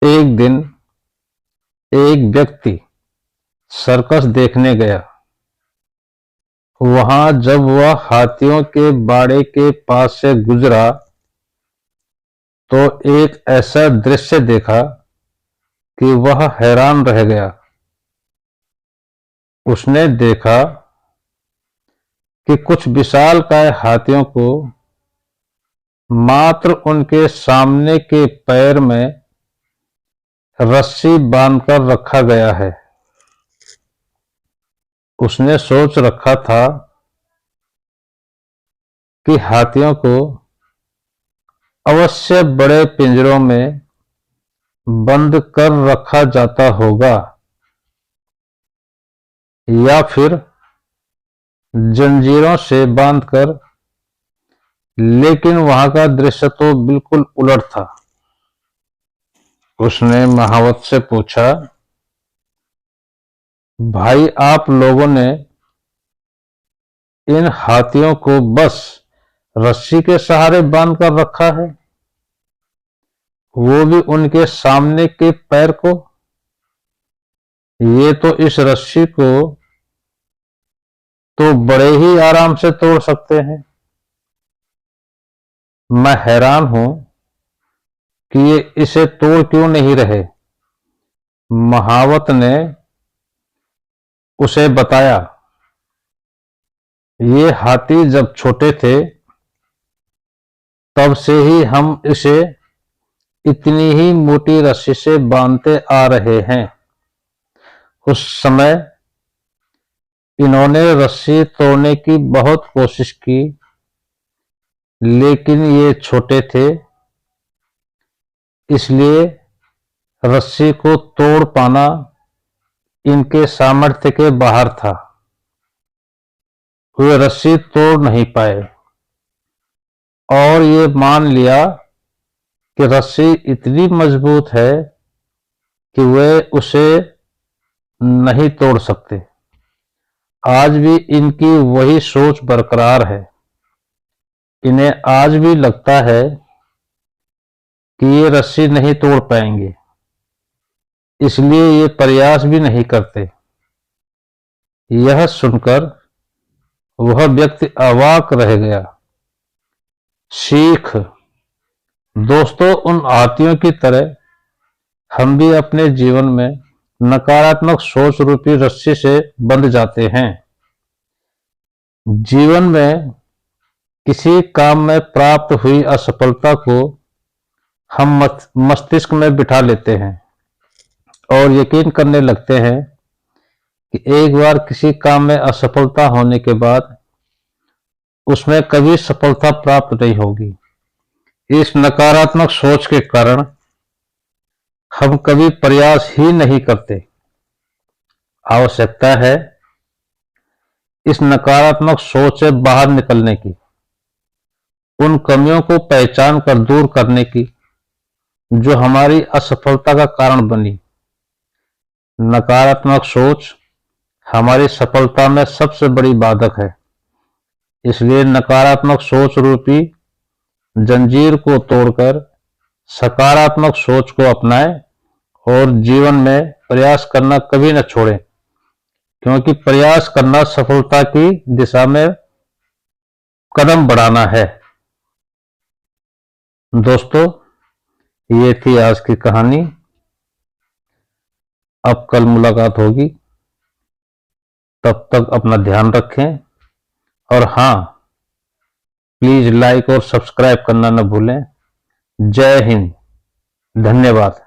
एक दिन एक व्यक्ति सर्कस देखने गया। वहां जब वह हाथियों के बाड़े के पास से गुजरा तो एक ऐसा दृश्य देखा कि वह हैरान रह गया। उसने देखा कि कुछ विशालकाय हाथियों को मात्र उनके सामने के पैर में रस्सी बांधकर रखा गया है। उसने सोच रखा था कि हाथियों को अवश्य बड़े पिंजरों में बंद कर रखा जाता होगा या फिर जंजीरों से बांधकर, लेकिन वहां का दृश्य तो बिल्कुल उलट था। उसने महावत से पूछा, भाई, आप लोगों ने इन हाथियों को बस रस्सी के सहारे बांध कर रखा है, वो भी उनके सामने के पैर को। ये तो इस रस्सी को तो बड़े ही आराम से तोड़ सकते हैं। मैं हैरान हूं कि ये इसे तोड़ क्यों नहीं रहे। महावत ने उसे बताया, ये हाथी जब छोटे थे तब से ही हम इसे इतनी ही मोटी रस्सी से बांधते आ रहे हैं। उस समय इन्होंने रस्सी तोड़ने की बहुत कोशिश की, लेकिन ये छोटे थे, इसलिए रस्सी को तोड़ पाना इनके सामर्थ्य के बाहर था। वे रस्सी तोड़ नहीं पाए और ये मान लिया कि रस्सी इतनी मजबूत है कि वे उसे नहीं तोड़ सकते। आज भी इनकी वही सोच बरकरार है। इन्हें आज भी लगता है कि ये रस्सी नहीं तोड़ पाएंगे, इसलिए ये प्रयास भी नहीं करते। यह सुनकर वह व्यक्ति अवाक रह गया। सीख, दोस्तों, उन हाथियों की तरह हम भी अपने जीवन में नकारात्मक सोच रूपी रस्सी से बंध जाते हैं। जीवन में किसी काम में प्राप्त हुई असफलता को हम मस्तिष्क में बिठा लेते हैं और यकीन करने लगते हैं कि एक बार किसी काम में असफलता होने के बाद उसमें कभी सफलता प्राप्त नहीं होगी। इस नकारात्मक सोच के कारण हम कभी प्रयास ही नहीं करते। आवश्यकता है इस नकारात्मक सोच से बाहर निकलने की, उन कमियों को पहचान कर दूर करने की जो हमारी असफलता का कारण बनी। नकारात्मक सोच हमारी सफलता में सबसे बड़ी बाधक है। इसलिए नकारात्मक सोच रूपी जंजीर को तोड़कर सकारात्मक सोच को अपनाएं और जीवन में प्रयास करना कभी न छोड़ें, क्योंकि प्रयास करना सफलता की दिशा में कदम बढ़ाना है। दोस्तों, ये थी आज की कहानी। अब कल मुलाकात होगी, तब तक अपना ध्यान रखें और हाँ, प्लीज लाइक और सब्सक्राइब करना न भूलें। जय हिंद, धन्यवाद।